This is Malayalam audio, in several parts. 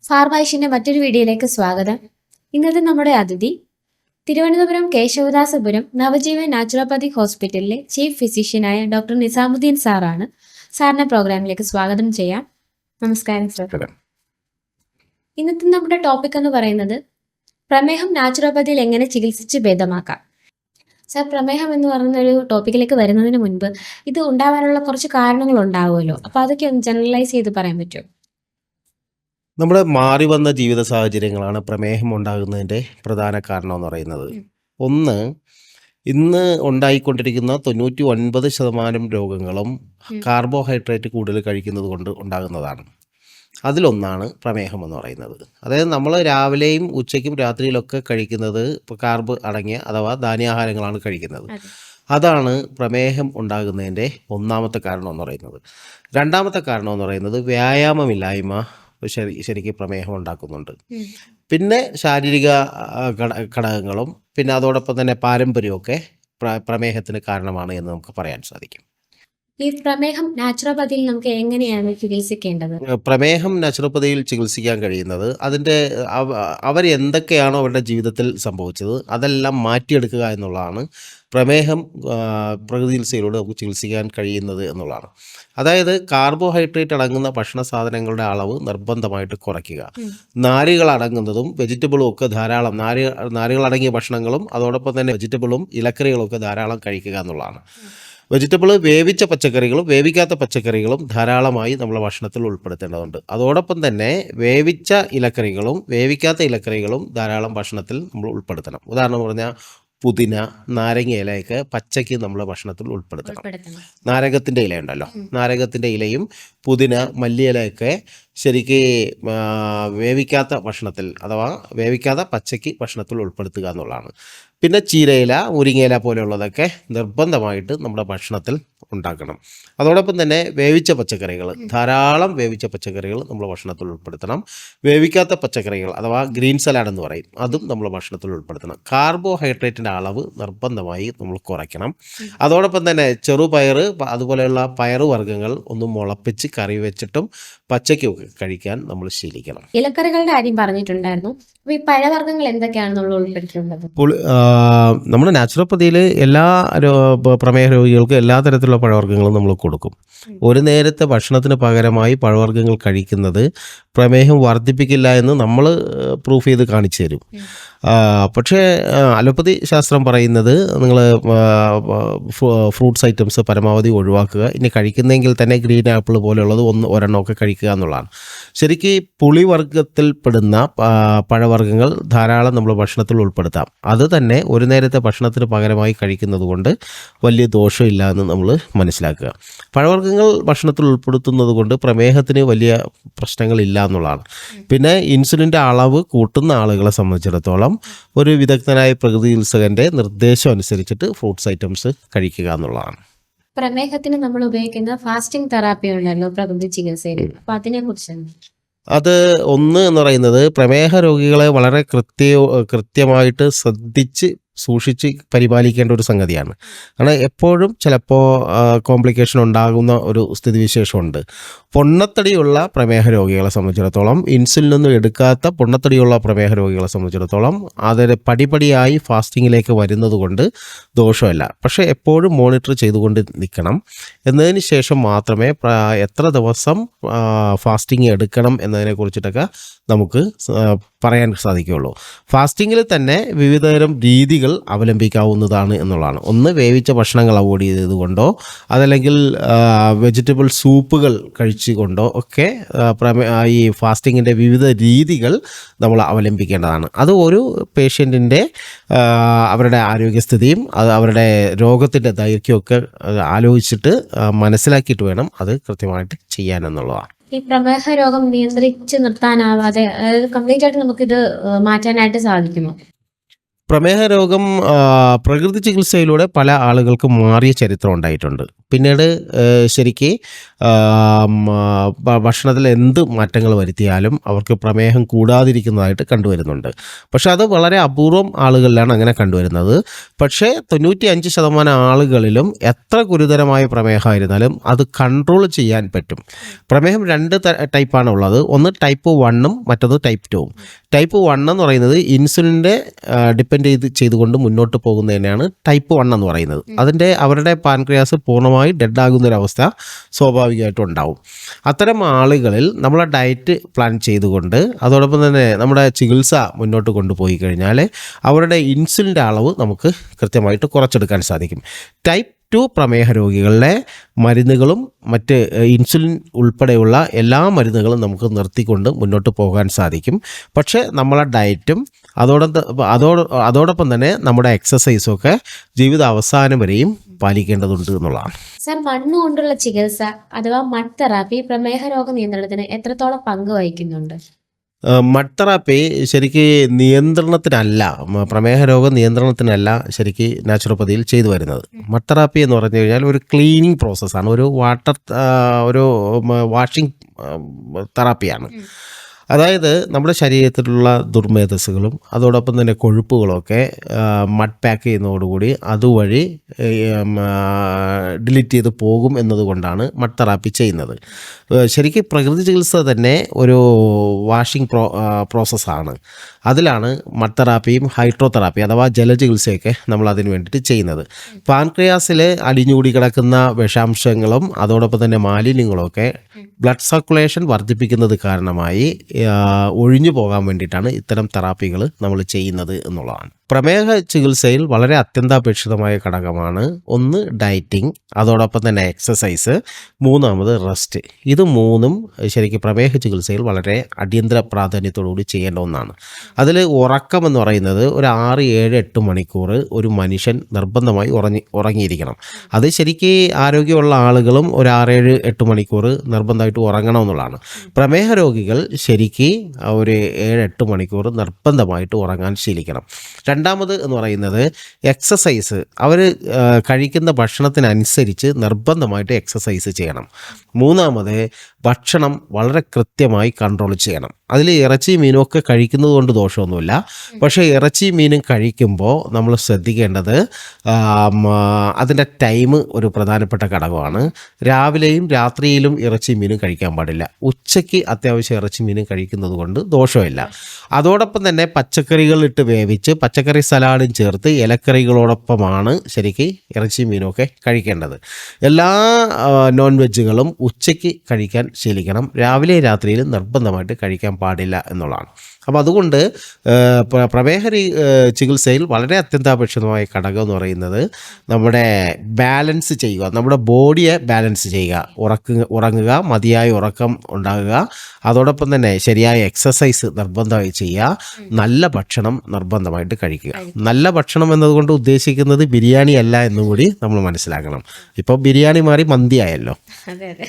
ഫാർമൈഷിന്റെ മറ്റൊരു വീഡിയോയിലേക്ക് സ്വാഗതം. ഇന്നത്തെ നമ്മുടെ അതിഥി തിരുവനന്തപുരം കേശവദാസപുരം നവജീവൻ നാച്ചുറോപ്പതി ഹോസ്പിറ്റലിലെ ചീഫ് ഫിസിഷ്യനായ ഡോക്ടർ നിസാമുദ്ദീൻ സാറാണ്. സാറിനെ പ്രോഗ്രാമിലേക്ക് സ്വാഗതം ചെയ്യാം. നമസ്കാരം സർ. ഇന്നത്തെ നമ്മുടെ ടോപ്പിക് എന്ന് പറയുന്നത് പ്രമേഹം നാച്ചുറോപ്പതിയിൽ എങ്ങനെ ചികിത്സിച്ച് ഭേദമാക്കാം. സാർ, പ്രമേഹം എന്ന് പറയുന്ന ഒരു ടോപ്പിക്കിലേക്ക് വരുന്നതിന് മുൻപ് ഇത് ഉണ്ടാവാനുള്ള കുറച്ച് കാരണങ്ങൾ ഉണ്ടാവുമല്ലോ, അപ്പൊ അതൊക്കെ ഒന്ന് ജനറലൈസ് ചെയ്ത് പറയാൻ പറ്റുമോ? നമ്മുടെ മാറി വന്ന ജീവിത സാഹചര്യങ്ങളാണ് പ്രമേഹം ഉണ്ടാകുന്നതിൻ്റെ പ്രധാന കാരണം എന്ന് പറയുന്നത്. ഒന്ന്, ഇന്ന് ഉണ്ടായിക്കൊണ്ടിരിക്കുന്ന 99% രോഗങ്ങളും കാർബോഹൈഡ്രേറ്റ് കൂടുതൽ കഴിക്കുന്നത് കൊണ്ട് ഉണ്ടാകുന്നതാണ്. അതിലൊന്നാണ് പ്രമേഹം എന്ന് പറയുന്നത്. അതായത് നമ്മൾ രാവിലെയും ഉച്ചയ്ക്കും രാത്രിയിലൊക്കെ കഴിക്കുന്നത് ഇപ്പോൾ കാർബ് അടങ്ങിയ അഥവാ ധാന്യാഹാരങ്ങളാണ് കഴിക്കുന്നത്. അതാണ് പ്രമേഹം ഉണ്ടാകുന്നതിൻ്റെ ഒന്നാമത്തെ കാരണം എന്ന് പറയുന്നത്. രണ്ടാമത്തെ കാരണം എന്ന് പറയുന്നത് വ്യായാമമില്ലായ്മ ശരിക്കും പ്രമേഹം ഉണ്ടാക്കുന്നുണ്ട്. പിന്നെ ശാരീരിക ഘടകങ്ങളും പിന്നെ അതോടൊപ്പം തന്നെ പാരമ്പര്യമൊക്കെ പ്രമേഹത്തിന് കാരണമാണ് എന്ന് നമുക്ക് പറയാൻ സാധിക്കും. ഈ പ്രമേഹം നാച്ചുറോപ്പതിയിൽ നമുക്ക് എങ്ങനെയാണ് ചികിത്സിക്കേണ്ടത്? പ്രമേഹം നാച്ചുറോപ്പതിയിൽ ചികിത്സിക്കാൻ കഴിയുന്നത് അതിൻ്റെ അവരെന്തൊക്കെയാണോ അവരുടെ ജീവിതത്തിൽ സംഭവിച്ചത് അതെല്ലാം മാറ്റിയെടുക്കുക എന്നുള്ളതാണ് പ്രമേഹം പ്രകൃതി ചികിത്സയിലൂടെ നമുക്ക് ചികിത്സിക്കാൻ കഴിയുന്നത് എന്നുള്ളതാണ്. അതായത് കാർബോഹൈഡ്രേറ്റ് അടങ്ങുന്ന ഭക്ഷണ സാധനങ്ങളുടെ അളവ് നിർബന്ധമായിട്ട് കുറയ്ക്കുക. നാരുകൾ അടങ്ങുന്നതും വെജിറ്റബിളും ഒക്കെ ധാരാളം നാരുകൾ അടങ്ങിയ ഭക്ഷണങ്ങളും അതോടൊപ്പം തന്നെ വെജിറ്റബിളും ഇലക്കറികളും ഒക്കെ ധാരാളം കഴിക്കുക എന്നുള്ളതാണ്. വെജിറ്റബിൾ വേവിച്ച പച്ചക്കറികളും വേവിക്കാത്ത പച്ചക്കറികളും ധാരാളമായി നമ്മൾ ഭക്ഷണത്തിൽ ഉൾപ്പെടുത്തേണ്ടതുണ്ട്. അതോടൊപ്പം തന്നെ വേവിച്ച ഇലക്കറികളും വേവിക്കാത്ത ഇലക്കറികളും ധാരാളം ഭക്ഷണത്തിൽ നമ്മൾ ഉൾപ്പെടുത്തണം. ഉദാഹരണം പറഞ്ഞാൽ പുതിന, നാരങ്ങ ഇലയൊക്കെ പച്ചയ്ക്ക് നമ്മൾ ഭക്ഷണത്തിൽ ഉൾപ്പെടുത്തണം. നാരകത്തിൻ്റെ ഇല ഉണ്ടല്ലോ, നാരകത്തിൻ്റെ ഇലയും പുതിന, മല്ലിയിലയൊക്കെ ശരിക്ക് വേവിക്കാത്ത ഭക്ഷണത്തിൽ അഥവാ വേവിക്കാത്ത പച്ചയ്ക്ക് ഭക്ഷണത്തിൽ ഉൾപ്പെടുത്തുക എന്നുള്ളതാണ്. പിന്നെ ചീരയില, മുരിങ്ങയില പോലെയുള്ളതൊക്കെ നിർബന്ധമായിട്ട് നമ്മുടെ ഭക്ഷണത്തിൽ ഉണ്ടാക്കണം. അതോടൊപ്പം തന്നെ വേവിച്ച പച്ചക്കറികൾ, ധാരാളം വേവിച്ച പച്ചക്കറികൾ നമ്മൾ ഭക്ഷണത്തിൽ ഉൾപ്പെടുത്തണം. വേവിക്കാത്ത പച്ചക്കറികൾ അഥവാ ഗ്രീൻ സലാഡ് എന്ന് പറയും, അതും നമ്മൾ ഭക്ഷണത്തിൽ ഉൾപ്പെടുത്തണം. കാർബോഹൈഡ്രേറ്റിൻ്റെ അളവ് നിർബന്ധമായി നമ്മൾ കുറയ്ക്കണം. അതോടൊപ്പം തന്നെ ചെറുപയർ അതുപോലെയുള്ള പയറുവർഗ്ഗങ്ങൾ ഒന്ന് മുളപ്പിച്ച് കറി വെച്ചിട്ടും പച്ചയ്ക്കൊക്കെ കഴിക്കാൻ നമ്മൾ ശീലിക്കണം. ഇലക്കറികളുടെ കാര്യം പറഞ്ഞിട്ടുണ്ടായിരുന്നു. അപ്പൊ ഈ പഴവർഗ്ഗങ്ങൾ എന്തൊക്കെയാണ് നമ്മൾ ഉൾപ്പെടുത്തിയിട്ടുള്ളത്? നമ്മുടെ നാച്ചുറോപ്പതിയിൽ എല്ലാ പ്രമേഹ രോഗികൾക്കും എല്ലാ തരത്തിലുള്ള പഴവർഗ്ഗങ്ങളും നമ്മൾ കൊടുക്കും. ഒരു നേരത്തെ ഭക്ഷണത്തിന് പകരമായി പഴവർഗ്ഗങ്ങൾ കഴിക്കുന്നത് പ്രമേഹം വർദ്ധിപ്പിക്കില്ല എന്ന് നമ്മൾ പ്രൂഫ് ചെയ്ത് കാണിച്ചു തരും. പക്ഷേ അലോപ്പതി ശാസ്ത്രം പറയുന്നത് നിങ്ങൾ ഫ്രൂട്ട്സ് ഐറ്റംസ് പരമാവധി ഒഴിവാക്കുക. ഇനി കഴിക്കുന്നെങ്കിൽ തന്നെ ഗ്രീൻ ആപ്പിൾ പോലെയുള്ളത് ഒരെണ്ണമൊക്കെ കഴിക്കുക എന്നുള്ളതാണ്. ശരിക്കും പുളിവർഗ്ഗത്തിൽ പെടുന്ന പഴവർഗ്ഗങ്ങൾ ധാരാളം നമ്മൾ ഭക്ഷണത്തിൽ ഉൾപ്പെടുത്താം. അത് തന്നെ ഒരു നേരത്തെ ഭക്ഷണത്തിന് പകരമായി കഴിക്കുന്നത് കൊണ്ട് വലിയ ദോഷമില്ല എന്ന് നമ്മൾ മനസ്സിലാക്കുക. പഴവർഗ്ഗങ്ങൾ ഭക്ഷണത്തിൽ ഉൾപ്പെടുത്തുന്നത് കൊണ്ട് പ്രമേഹത്തിന് വലിയ പ്രശ്നങ്ങളില്ല എന്നുള്ളതാണ്. പിന്നെ ഇൻസുലിൻ്റെ അളവ് കൂട്ടുന്ന ആളുകളെ സംബന്ധിച്ചിടത്തോളം ഒരു വിദഗ്ധനായ പ്രകൃതി ചികിത്സകൻ്റെ നിർദ്ദേശം അനുസരിച്ചിട്ട് ഫ്രൂട്ട്സ് ഐറ്റംസ് കഴിക്കുക എന്നുള്ളതാണ്. പ്രമേഹത്തിന് നമ്മൾ ഉപയോഗിക്കുന്ന ഫാസ്റ്റിംഗ് തെറാപ്പി ഉണ്ടല്ലോ പ്രകൃതി ചികിത്സയിൽ, അപ്പൊ അതിനെ കുറിച്ചാണ്. അത് ഒന്ന് എന്ന് പറയുന്നത് പ്രമേഹ രോഗികളെ വളരെ കൃത്യമായിട്ട് ശ്രദ്ധിച്ച് സൂക്ഷിച്ച് പരിപാലിക്കേണ്ട ഒരു സംഗതിയാണ്. കാരണം എപ്പോഴും ചിലപ്പോൾ കോംപ്ലിക്കേഷൻ ഉണ്ടാകുന്ന ഒരു സ്ഥിതിവിശേഷമുണ്ട്. പൊണ്ണത്തടിയുള്ള പ്രമേഹ രോഗികളെ സംബന്ധിച്ചിടത്തോളം, ഇൻസുലിനൊന്നും എടുക്കാത്ത പൊണ്ണത്തടിയുള്ള പ്രമേഹ രോഗികളെ സംബന്ധിച്ചിടത്തോളം അതിന് പടിപടിയായി ഫാസ്റ്റിങ്ങിലേക്ക് വരുന്നത് കൊണ്ട് ദോഷമല്ല. പക്ഷേ എപ്പോഴും മോണിറ്റർ ചെയ്തുകൊണ്ട് നിൽക്കണം. എന്നതിന് ശേഷം മാത്രമേ എത്ര ദിവസം ഫാസ്റ്റിംഗ് എടുക്കണം എന്നതിനെ കുറിച്ചിട്ടൊക്കെ നമുക്ക് പറയാൻ സാധിക്കുകയുള്ളൂ. ഫാസ്റ്റിങ്ങിൽ തന്നെ വിവിധതരം രീതികൾ അവലംബിക്കാവുന്നതാണ് എന്നുള്ളതാണ്. ഒന്ന്, വേവിച്ച ഭക്ഷണങ്ങൾ അവോയ്ഡ് ചെയ്തുകൊണ്ടോ അതല്ലെങ്കിൽ വെജിറ്റബിൾ സൂപ്പുകൾ കഴിച്ചുകൊണ്ടോ ഒക്കെ ഈ ഫാസ്റ്റിങ്ങിൻ്റെ വിവിധ രീതികൾ നമ്മൾ അവലംബിക്കേണ്ടതാണ്. അത് ഒരു പേഷ്യൻറ്റിൻ്റെ അവരുടെ ആരോഗ്യസ്ഥിതിയും അവരുടെ രോഗത്തിൻ്റെ ദൈർഘ്യമൊക്കെ ആലോചിച്ചിട്ട് മനസ്സിലാക്കിയിട്ട് വേണം അത് കൃത്യമായിട്ട് ചെയ്യാനെന്നുള്ളതാണ്. ഈ പ്രമേഹ രോഗം നിയന്ത്രിച്ച് നിർത്താനാവാതെ കംപ്ലീറ്റ് ആയിട്ട് നമുക്കിത് മാറ്റാനായിട്ട് സാധിക്കുമോ? പ്രമേഹ രോഗം പ്രകൃതി ചികിത്സയിലൂടെ പല ആളുകൾക്കും മാറിയ ചരിത്രം ഉണ്ടായിട്ടുണ്ട്. പിന്നീട് ശരിക്ക് ഭക്ഷണത്തിൽ എന്ത് മാറ്റങ്ങൾ വരുത്തിയാലും അവർക്ക് പ്രമേഹം കൂടാതിരിക്കുന്നതായിട്ട് കണ്ടുവരുന്നുണ്ട്. പക്ഷെ അത് വളരെ അപൂർവം ആളുകളിലാണ് അങ്ങനെ കണ്ടുവരുന്നത്. പക്ഷേ 95% ആളുകളിലും എത്ര ഗുരുതരമായ പ്രമേഹമായിരുന്നാലും അത് കൺട്രോൾ ചെയ്യാൻ പറ്റും. പ്രമേഹം 2 ടൈപ്പാണ് ഉള്ളത്. ഒന്ന് ടൈപ്പ് 1ഉം മറ്റൊന്ന് ടൈപ്പ് 2ഉം. ടൈപ്പ് 1 എന്ന് പറയുന്നത് ഇൻസുലിൻ്റെ ഡിപ്പെൻഡ് ചെയ്തുകൊണ്ട് മുന്നോട്ട് പോകുന്നതിനാണ് ടൈപ്പ് 1 എന്ന് പറയുന്നത്. അവരുടെ പാൻക്രിയാസ് പൂർണ്ണമായി ഡെഡ് ആകുന്നൊരവസ്ഥ സ്വാഭാവികമായിട്ടും ഉണ്ടാവും. അത്തരം ആളുകളിൽ നമ്മളെ ഡയറ്റ് പ്ലാൻ ചെയ്തുകൊണ്ട് അതോടൊപ്പം തന്നെ നമ്മുടെ ചികിത്സ മുന്നോട്ട് കൊണ്ടുപോയി കഴിഞ്ഞാൽ അവരുടെ ഇൻസുലിൻ്റെ അളവ് നമുക്ക് കൃത്യമായിട്ട് കുറച്ചെടുക്കാൻ സാധിക്കും. ടൈപ്പ് 2 പ്രമേഹ രോഗികളുടെ മരുന്നുകളും മറ്റ് ഇൻസുലിൻ ഉൾപ്പെടെയുള്ള എല്ലാ മരുന്നുകളും നമുക്ക് നിർത്തിക്കൊണ്ട് മുന്നോട്ട് പോകാൻ സാധിക്കും. പക്ഷേ നമ്മളെ ഡയറ്റും അതോടൊപ്പം തന്നെ നമ്മുടെ എക്സസൈസും ഒക്കെ ജീവിത അവസാനം വരെയും പാലിക്കേണ്ടതുണ്ട് എന്നുള്ളതാണ്. സർ, മണ്ണ് കൊണ്ടുള്ള ചികിത്സ അഥവാ മഡ് തെറാപ്പി പ്രമേഹ രോഗ നിയന്ത്രണത്തിന് എത്രത്തോളം പങ്ക് വഹിക്കുന്നുണ്ട്? മഡ് തെറാപ്പി ശരിക്ക് നിയന്ത്രണത്തിനല്ല, പ്രമേഹ രോഗ നിയന്ത്രണത്തിനല്ല ശരിക്ക് നാച്ചുറോപ്പതിയിൽ ചെയ്തു വരുന്നത്. മഡ് തെറാപ്പി എന്ന് പറഞ്ഞു കഴിഞ്ഞാൽ ഒരു ക്ലീനിങ് പ്രോസസ്സാണ്, ഒരു വാഷിംഗ് തെറാപ്പിയാണ്. അതായത് നമ്മുടെ ശരീരത്തിലുള്ള ദുർമേധസ്സുകളും അതോടൊപ്പം തന്നെ കൊഴുപ്പുകളൊക്കെ മഡ് പാക്ക് ചെയ്യുന്നതോടുകൂടി അതുവഴി ഡിലീറ്റ് ചെയ്ത് പോകും എന്നതുകൊണ്ടാണ് മഡ് തെറാപ്പി ചെയ്യുന്നത്. ശരിക്കും പ്രകൃതി ചികിത്സ തന്നെ ഒരു വാഷിംഗ് പ്രോസസ്സാണ്. അതിലാണ് മഡ് തെറാപ്പിയും ഹൈഡ്രോ തെറാപ്പി അഥവാ ജലചികിത്സയൊക്കെ നമ്മൾ അതിന് വേണ്ടിയിട്ട് ചെയ്യുന്നത്. പാൻക്രിയാസിൽ അടിഞ്ഞുകൂടി കിടക്കുന്ന വിഷാംശങ്ങളും അതോടൊപ്പം തന്നെ മാലിന്യങ്ങളൊക്കെ ബ്ലഡ് സർക്കുലേഷൻ വർദ്ധിപ്പിക്കുന്നത് കാരണമായി ഒഴിഞ്ഞു പോകാൻ വേണ്ടിയിട്ടാണ് ഇത്തരം തെറാപ്പികൾ നമ്മൾ ചെയ്യുന്നത് എന്നുള്ളതാണ്. പ്രമേഹ ചികിത്സയിൽ വളരെ അത്യന്താപേക്ഷിതമായ ഘടകമാണ് ഒന്ന് ഡയറ്റിംഗ്, അതോടൊപ്പം തന്നെ എക്സസൈസ്, മൂന്നാമത് റെസ്റ്റ്. ഇത് മൂന്നും ശരിക്കും പ്രമേഹ ചികിത്സയിൽ വളരെ അടിയന്തര പ്രാധാന്യത്തോടുകൂടി ചെയ്യേണ്ട ഒന്നാണ്. അതിൽ ഉറക്കം എന്ന് പറയുന്നത് ഒരു 6, 7, 8 മണിക്കൂർ ഒരു മനുഷ്യൻ നിർബന്ധമായി ഉറങ്ങിയിരിക്കണം. അത് ശരിക്ക് ആരോഗ്യമുള്ള ആളുകളും ഒരു 6, 7, 8 മണിക്കൂർ നിർബന്ധമായിട്ട് ഉറങ്ങണമെന്നുള്ളതാണ്. പ്രമേഹ രോഗികൾ ശരിക്ക് ഒരു 7, 8 മണിക്കൂർ നിർബന്ധമായിട്ട് ഉറങ്ങാൻ ശീലിക്കണം. രണ്ടാമത് എന്ന് പറയുന്നത് എക്സസൈസ്. അവർ കഴിക്കുന്ന ഭക്ഷണത്തിനനുസരിച്ച് നിർബന്ധമായിട്ട് എക്സസൈസ് ചെയ്യണം. മൂന്നാമത് ഭക്ഷണം വളരെ കൃത്യമായി കൺട്രോൾ ചെയ്യണം. അതിൽ ഇറച്ചി മീനും ഒക്കെ കഴിക്കുന്നത് കൊണ്ട് ദോഷമൊന്നുമില്ല. പക്ഷേ ഇറച്ചി മീനും കഴിക്കുമ്പോൾ നമ്മൾ ശ്രദ്ധിക്കേണ്ടത് അതിൻ്റെ ടൈം ഒരു പ്രധാനപ്പെട്ട ഘടകമാണ്. രാവിലെയും രാത്രിയിലും ഇറച്ചി മീനും കഴിക്കാൻ പാടില്ല. ഉച്ചയ്ക്ക് അത്യാവശ്യം ഇറച്ചി മീനും കഴിക്കുന്നത് കൊണ്ട് ദോഷമില്ല. അതോടൊപ്പം തന്നെ പച്ചക്കറികളിട്ട് വേവിച്ച് പച്ചക്കറി സലാഡും ചേർത്ത് ഇലക്കറികളോടൊപ്പമാണ് ശരിക്ക് ഇറച്ചി മീനുമൊക്കെ കഴിക്കേണ്ടത്. എല്ലാ നോൺ വെജുകളും ഉച്ചയ്ക്ക് കഴിക്കാൻ ശീലിക്കണം. രാവിലെ രാത്രിയിൽ നിർബന്ധമായിട്ട് കഴിക്കാൻ പാടില്ല എന്നുള്ളതാണ്. അപ്പോൾ അതുകൊണ്ട് പ്രമേഹ ചികിത്സയിൽ വളരെ അത്യന്താപേക്ഷിതമായ ഘടകം എന്ന് പറയുന്നത് നമ്മുടെ ബാലൻസ് ചെയ്യുക, നമ്മുടെ ബോഡിയെ ബാലൻസ് ചെയ്യുക, ഉറങ്ങുക, മതിയായ ഉറക്കം ഉണ്ടാകുക, അതോടൊപ്പം തന്നെ ശരിയായ എക്സസൈസ് നിർബന്ധമായി ചെയ്യുക, നല്ല ഭക്ഷണം നിർബന്ധമായിട്ട് കഴിക്കുക. നല്ല ഭക്ഷണം എന്നതുകൊണ്ട് ഉദ്ദേശിക്കുന്നത് ബിരിയാണി അല്ല എന്നും കൂടി നമ്മൾ മനസ്സിലാക്കണം. ഇപ്പോൾ ബിരിയാണി മാറി മന്തി ആയല്ലോ. അതെ അതെ.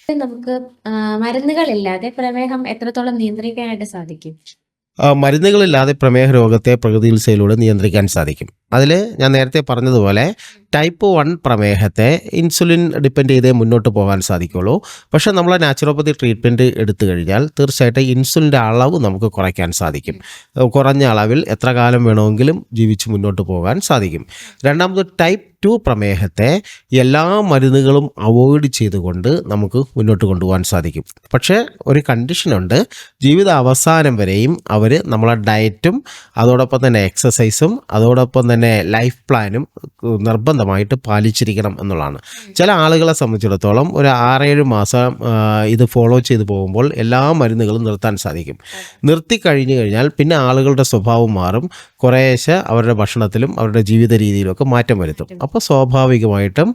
നമുക്ക് മരുന്നുകളില്ലാതെ പ്രമേഹം എത്രത്തോളം നിയന്ത്രിക്കാനായിട്ട് സാധിക്കും? മരുന്നുകളില്ലാതെ പ്രമേഹ രോഗത്തെ പ്രകൃതി ചികിത്സയിലൂടെ നിയന്ത്രിക്കാൻ സാധിക്കും. അതിൽ ഞാൻ നേരത്തെ പറഞ്ഞതുപോലെ ടൈപ്പ് 1 പ്രമേഹത്തെ ഇൻസുലിൻ ഡിപ്പെൻഡ് ചെയ്തേ മുന്നോട്ട് പോകാൻ സാധിക്കുള്ളൂ. പക്ഷേ നമ്മളെ നാച്ചുറോപ്പതി ട്രീറ്റ്മെൻറ്റ് എടുത്തു കഴിഞ്ഞാൽ തീർച്ചയായിട്ടും ഇൻസുലിൻ്റെ അളവ് നമുക്ക് കുറയ്ക്കാൻ സാധിക്കും. കുറഞ്ഞ അളവിൽ എത്ര കാലം വേണമെങ്കിലും ജീവിച്ച് മുന്നോട്ട് പോകാൻ സാധിക്കും. രണ്ടാമത് ടൈപ്പ് 2 പ്രമേഹത്തെ എല്ലാ മരുന്നുകളും അവോയ്ഡ് ചെയ്തുകൊണ്ട് നമുക്ക് മുന്നോട്ട് കൊണ്ടുപോകാൻ സാധിക്കും. പക്ഷേ ഒരു കണ്ടീഷനുണ്ട്, ജീവിത അവസാനം വരെയും അവർ നമ്മളെ ഡയറ്റും അതോടൊപ്പം തന്നെ എക്സസൈസും അതോടൊപ്പം തന്നെ ലൈഫ് പ്ലാനും നിർബന്ധമായിട്ട് പാലിച്ചിരിക്കണം എന്നുള്ളതാണ്. ചില ആളുകളെ സംബന്ധിച്ചിടത്തോളം ഒരു 6-7 മാസം ഇത് ഫോളോ ചെയ്ത് പോകുമ്പോൾ എല്ലാ മരുന്നുകളും നിർത്താൻ സാധിക്കും. നിർത്തിക്കഴിഞ്ഞു കഴിഞ്ഞാൽ പിന്നെ ആളുകളുടെ സ്വഭാവം മാറും. കുറേശ്ശെ അവരുടെ ഭക്ഷണത്തിലും അവരുടെ ജീവിത രീതിയിലുമൊക്കെ മാറ്റം വരുത്തും. അപ്പോൾ സ്വാഭാവികമായിട്ടും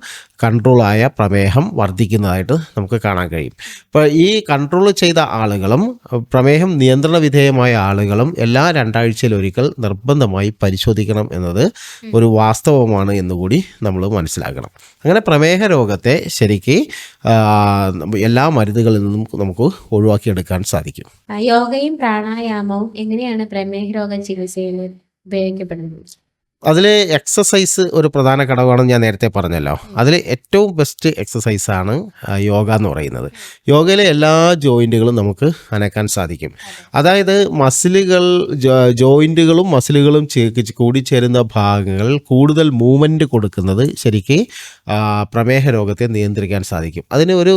കൺട്രോളായ പ്രമേഹം വർദ്ധിക്കുന്നതായിട്ട് നമുക്ക് കാണാൻ കഴിയും. ഇപ്പോൾ ഈ കൺട്രോൾ ചെയ്ത ആളുകളും പ്രമേഹം നിയന്ത്രണ വിധേയമായ ആളുകളും എല്ലാ 2 ആഴ്ചയിലൊരിക്കൽ നിർബന്ധമായി പരിശോധിക്കണം എന്നത് ഒരു വാസ്തവമാണ് എന്നുകൂടി നമ്മൾ മനസ്സിലാക്കണം. അങ്ങനെ പ്രമേഹ രോഗത്തെ ശരിക്ക് എല്ലാ മരുന്നുകളിൽ നിന്നും നമുക്ക് ഒഴിവാക്കിയെടുക്കാൻ സാധിക്കും. യോഗയും പ്രാണായാമവും എങ്ങനെയാണ് പ്രമേഹ രോഗ ചികിത്സയിൽ ഉപയോഗിക്കപ്പെടുന്നത്? അതിൽ എക്സസൈസ് ഒരു പ്രധാന ഘടകമാണെന്ന് ഞാൻ നേരത്തെ പറഞ്ഞല്ലോ. അതിൽ ഏറ്റവും ബെസ്റ്റ് എക്സസൈസാണ് യോഗ എന്ന് പറയുന്നത്. യോഗയിലെ എല്ലാ ജോയിൻറ്റുകളും നമുക്ക് അനക്കാൻ സാധിക്കും. അതായത് മസിലുകൾ, ജോയിൻറ്റുകളും മസിലുകളും കൂടിച്ചേരുന്ന ഭാഗങ്ങൾ കൂടുതൽ മൂവ്മെൻറ്റ് കൊടുക്കുന്നത് ശരിക്ക് പ്രമേഹ രോഗത്തെ നിയന്ത്രിക്കാൻ സാധിക്കും. അതിന് ഒരു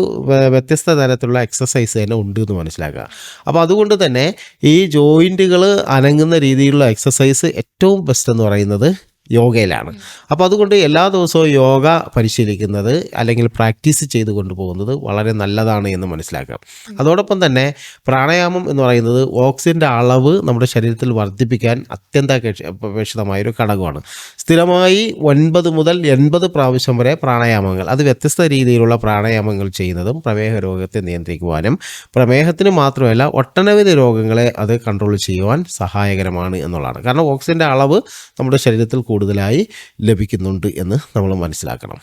വ്യത്യസ്ത തരത്തിലുള്ള എക്സസൈസ് തന്നെ ഉണ്ട് എന്ന് മനസ്സിലാക്കുക. അപ്പോൾ അതുകൊണ്ട് തന്നെ ഈ ജോയിൻറ്റുകൾ അനങ്ങുന്ന രീതിയിലുള്ള എക്സസൈസ് ഏറ്റവും ബെസ്റ്റ് എന്ന് പറയുന്നത് യോഗയിലാണ്. അപ്പോൾ അതുകൊണ്ട് എല്ലാ ദിവസവും യോഗ പരിശീലിക്കുന്നത് അല്ലെങ്കിൽ പ്രാക്ടീസ് ചെയ്ത് കൊണ്ടുപോകുന്നത് വളരെ നല്ലതാണ് എന്ന് മനസ്സിലാക്കാം. അതോടൊപ്പം തന്നെ പ്രാണായാമം എന്ന് പറയുന്നത് ഓക്സിജൻ്റെ അളവ് നമ്മുടെ ശരീരത്തിൽ വർദ്ധിപ്പിക്കാൻ അത്യന്താപേക്ഷിതമായൊരു ഘടകമാണ്. സ്ഥിരമായി 9 മുതൽ 80 പ്രാവശ്യം വരെ പ്രാണായാമങ്ങൾ, അത് വ്യത്യസ്ത രീതിയിലുള്ള പ്രാണായാമങ്ങൾ ചെയ്യുന്നതും പ്രമേഹ രോഗത്തെ നിയന്ത്രിക്കുവാനും പ്രമേഹത്തിന് മാത്രമല്ല ഒട്ടനവധി രോഗങ്ങളെ അത് കൺട്രോൾ ചെയ്യുവാൻ സഹായകരമാണ് എന്നുള്ളതാണ്. കാരണം ഓക്സിജൻ്റെ അളവ് നമ്മുടെ ശരീരത്തിൽ കൂടുതലായി ലഭിക്കുന്നുണ്ട് എന്ന് നമ്മൾ മനസ്സിലാക്കണം.